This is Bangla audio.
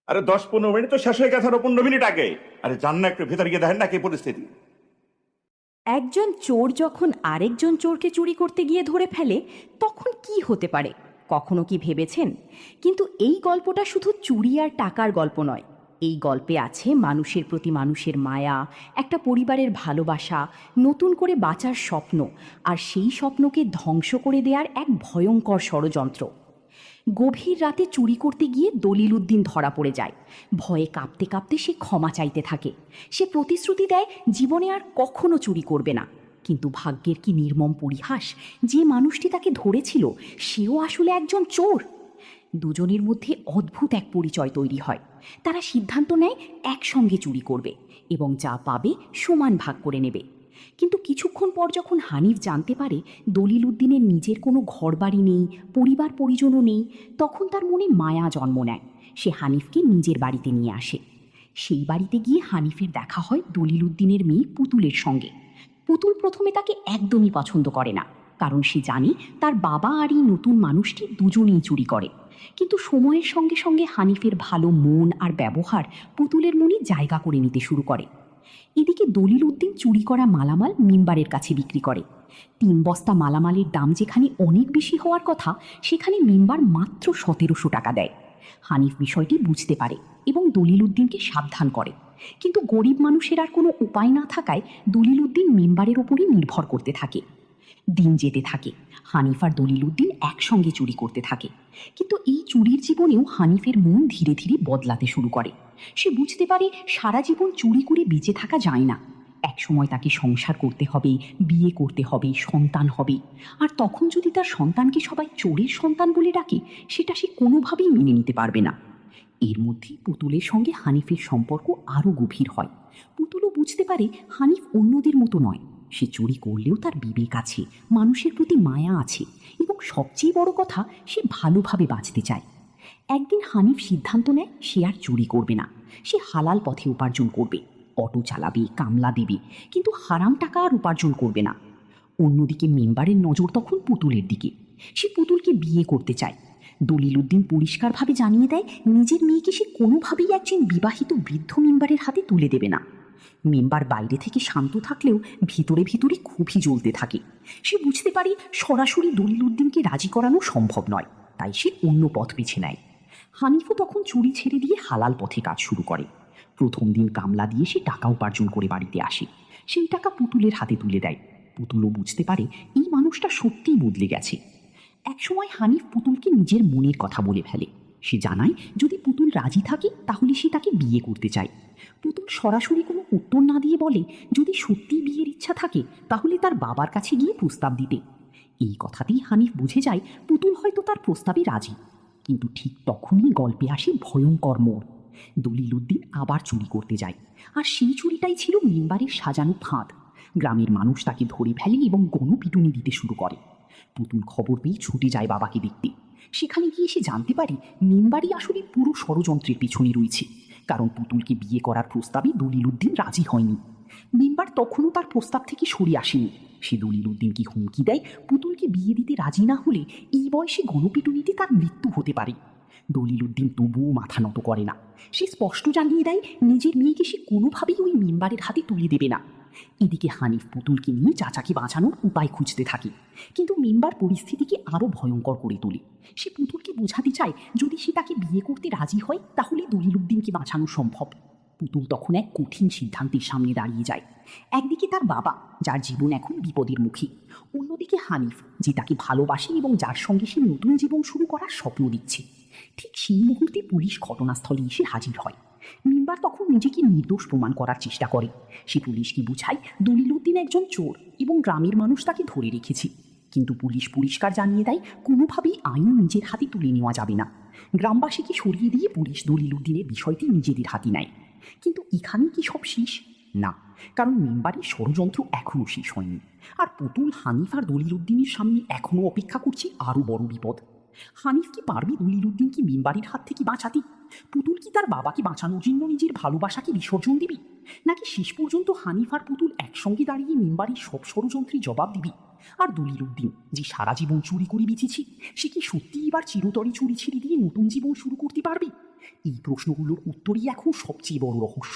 আরে 10-15 মিনিট তো শেষ হয়ে গেছে, আরো 15 মিনিট আগে। আরে যান না, একটু ভেতরে গিয়ে দেখেন না কি পরিস্থিতি। একজন চোর যখন আরেকজন চোরকে চুরি করতে গিয়ে ধরে ফেলে তখন কি হতে পারে কখনো কি ভেবেছেন? কিন্তু এই গল্পটা শুধু চুরি আর টাকার গল্প নয়। এই গল্পে আছে মানুষের প্রতি মানুষের মায়া, একটা পরিবারের ভালোবাসা, নতুন করে বাঁচার স্বপ্ন, আর সেই স্বপ্নকে ধ্বংস করে দেওয়ার এক ভয়ঙ্কর ষড়যন্ত্র। গভীর রাতে চুরি করতে গিয়ে দলিল উদ্দিন ধরা পড়ে যায়। ভয়ে কাঁপতে কাঁপতে সে ক্ষমা চাইতে থাকে। সে প্রতিশ্রুতি দেয় জীবনে আর কখনো চুরি করবে না। কিন্তু ভাগ্যের কি নির্মম পরিহাস, যে মানুষটি তাকে ধরেছিল সেও আসলে একজন চোর। দুজনের মধ্যে অদ্ভুত এক পরিচয় তৈরি হয়। তারা সিদ্ধান্ত নেয় একসঙ্গে চুরি করবে এবং যা পাবে সমান ভাগ করে নেবে। কিন্তু কিছুক্ষণ পর যখন হানিফ জানতে পারে দলিল উদ্দিনের নিজের কোনো ঘরবাড়ি নেই, পরিবার পরিজনও নেই, তখন তার মনে মায়া জন্ম নেয়। সে হানিফকে নিজের বাড়িতে নিয়ে আসে। সেই বাড়িতে গিয়ে হানিফের দেখা হয় দলিল উদ্দিনের মেয়ে পুতুলের সঙ্গে। পুতুল প্রথমে তাকে একদমই পছন্দ করে না, কারণ সে জানে তার বাবা আর এই নতুন মানুষটি দুজনেই চুরি করে। কিন্তু সময়ের সঙ্গে সঙ্গে হানিফের ভালো মন আর ব্যবহার পুতুলের মনে জায়গা করে নিতে শুরু করে। এদিকে দলিল উদ্দিন চুরি করা মালামাল মিম্বারের কাছে বিক্রি করে। 3 বস্তা মালামালের দাম যেখানে অনেক বেশি হওয়ার কথা, সেখানে মিম্বার মাত্র 1700 টাকা দেয়। হানিফ বিষয়টি বুঝতে পারে এবং দলিল উদ্দিনকে সাবধান করে। কিন্তু গরিব মানুষের আর কোনো উপায় না থাকায় দলিল উদ্দিন মিম্বারের ওপরই নির্ভর করতে থাকে। দিন যেতে থাকে, হানিফ আর দলিল উদ্দিন একসঙ্গে চুরি করতে থাকে। কিন্তু এই চুরির জীবনেও হানিফের মন ধীরে ধীরে বদলাতে শুরু করে। সে বুঝতে পারে সারা জীবন চুরি করে বেঁচে থাকা যায় না। একসময় তাকে সংসার করতে হবে, বিয়ে করতে হবে, সন্তান হবে। আর তখন যদি তার সন্তানকে সবাই চোরের সন্তান বলে ডাকে, সেটা সে কোনোভাবেই মেনে নিতে পারবে না। এর মধ্যে পুতুলের সঙ্গে হানিফের সম্পর্ক আরও গভীর হয়। পুতুলও বুঝতে পারে হানিফ অন্যদের মতো নয়। সে চুরি করলেও তার বিবেক আছে, মানুষের প্রতি মায়া আছে, এবং সবচেয়ে বড় কথা, সে ভালোভাবে বাঁচতে চায়। একদিন হানিফ সিদ্ধান্ত নেয় সে আর চুরি করবে না। সে হালাল পথে উপার্জন করবে, অটো চালাবে, কামলা দেবে, কিন্তু হারাম টাকা আর উপার্জন করবে না। অন্যদিকে মেম্বারের নজর তখন পুতুলের দিকে। সে পুতুলকে বিয়ে করতে চায়। দলিল উদ্দিন পরিষ্কারভাবে জানিয়ে দেয় নিজের মেয়েকে সে কোনোভাবেই একজন বিবাহিত বৃদ্ধ মেম্বারের হাতে তুলে দেবে না। মেম্বার বাইরে থেকে শান্ত থাকলেও ভিতরে ভিতরে খুবই জ্বলতে থাকে। সে বুঝতে পারে সরাসরি দলিল উদ্দিনকে রাজি করানো সম্ভব নয়, তাই সে অন্য পথ বেছে নেয়। হানিফও তখন চুরি ছেড়ে দিয়ে হালাল পথে কাজ শুরু করে। প্রথম দিন কামলা দিয়ে সে টাকা উপার্জন করে বাড়িতে আসে। সেই টাকা পুতুলের হাতে তুলে দেয়। পুতুলও বুঝতে পারে এই মানুষটা সত্যিই বদলে গেছে। একসময় হানিফ পুতুলকে নিজের মনের কথা বলে ফেলে। সে জানায় যদি পুতুল রাজি থাকে তাহলে সে তাকে বিয়ে করতে চায়। পুতুল সরাসরি কোনো উত্তর না দিয়ে বলে যদি সত্যিই বিয়ের ইচ্ছা থাকে তাহলে তার বাবার কাছে গিয়ে প্রস্তাব দিতে। এই কথাতেই হানিফ বুঝে যায় পুতুল হয়তো তার প্রস্তাবে রাজি। কিন্তু ঠিক তখনই গল্পে আসে ভয়ঙ্কর মোড়। দলিল উদ্দিন আবার চুরি করতে যায়, আর সেই চুরিটাই ছিল মেম্বারের সাজানো ফাঁদ। গ্রামের মানুষ তাকে ধরে ফেলে এবং গণপিটুনি দিতে শুরু করে। পুতুল খবর পেয়ে ছুটে যায় বাবাকে দেখতে। সেখানে গিয়ে সে জানতে পারে মেম্বারই আসলে পুরো ষড়যন্ত্রের পেছনে রয়েছে, কারণ পুতুলকে বিয়ে করার প্রস্তাবে দলিল উদ্দিন রাজি হয়নি। মেম্বার তখনও তার প্রস্তাব থেকে সরে আসেনি। সে দলিল উদ্দিনকে হুমকি দেয় পুতুলকে বিয়ে দিতে রাজি না হলে এই বয়সে গণপিটুনিতে তার মৃত্যু হতে পারে। দলিল উদ্দিন তবুও মাথা নত করে না। সে স্পষ্ট জানিয়ে দেয় নিজের মেয়েকে সে কোনোভাবেই ওই মেম্বারের হাতে তুলে দেবে না। এদিকে হানিফ পুতুলকে নিয়ে চাচাকে বাঁচানোর উপায় খুঁজতে থাকে, কিন্তু মেম্বার পরিস্থিতিকে আরও ভয়ঙ্কর করে তোলে। সে পুতুলকে বোঝাতে চায় যদি সে তাকে বিয়ে করতে রাজি হয় তাহলে দলিল উদ্দিনকে বাঁচানো সম্ভব। পুতুল তখন এক কঠিন সিদ্ধান্তের সামনে দাঁড়িয়ে যায়। একদিকে তার বাবা, যার জীবন এখন বিপদের মুখে। অন্যদিকে হানিফ, যে তাকে ভালোবাসে এবং যার সঙ্গে সে নতুন জীবন শুরু করার স্বপ্ন দিচ্ছে। ঠিক সেই মুহূর্তে পুলিশ ঘটনাস্থলে এসে হাজির হয়। মেম্বার তখন নিজেকে নির্দোষ প্রমাণ করার চেষ্টা করে। সে পুলিশকে বুঝায় দলিল উদ্দিন একজন চোর এবং গ্রামের মানুষ তাকে ধরে রেখেছে। কিন্তু পুলিশ পরিষ্কার জানিয়ে দেয় কোনোভাবেই আইন নিজের হাতে তুলে নেওয়া যাবে না। গ্রামবাসীকে সরিয়ে দিয়ে পুলিশ দলিল উদ্দিনের বিষয়টি নিজেদের হাতে নেয়। কিন্তু এখানে কি সব শেষ? না, কারণ মেম্বারের ষড়যন্ত্র এখনও শেষ হয়নি। আর পুতুল, হানিফ আর দলিল উদ্দিনের সামনে এখনও অপেক্ষা করছে আরও বড় বিপদ। হানিফ কি পারবে দলিল উদ্দিনকে মেম্বারের হাত থেকে বাঁচাতে? পুতুল কি তার বাবাকে বাঁচানোর জন্য নিজের ভালোবাসাকে বিসর্জন দিবে, নাকি শেষ পর্যন্ত হানিফ আর পুতুল একসঙ্গে দাঁড়িয়ে মেম্বারের সব ষড়যন্ত্রের জবাব দিবে? আর দলিল উদ্দিন, যে সারা জীবন চুরি করে বেঁচেছে, সে কি সত্যি এবার চিরতরে চুরি ছেড়ে দিয়ে নতুন জীবন শুরু করতে পারবে? এই প্রশ্নগুলোর উত্তরই এখন সবচেয়ে বড় রহস্য।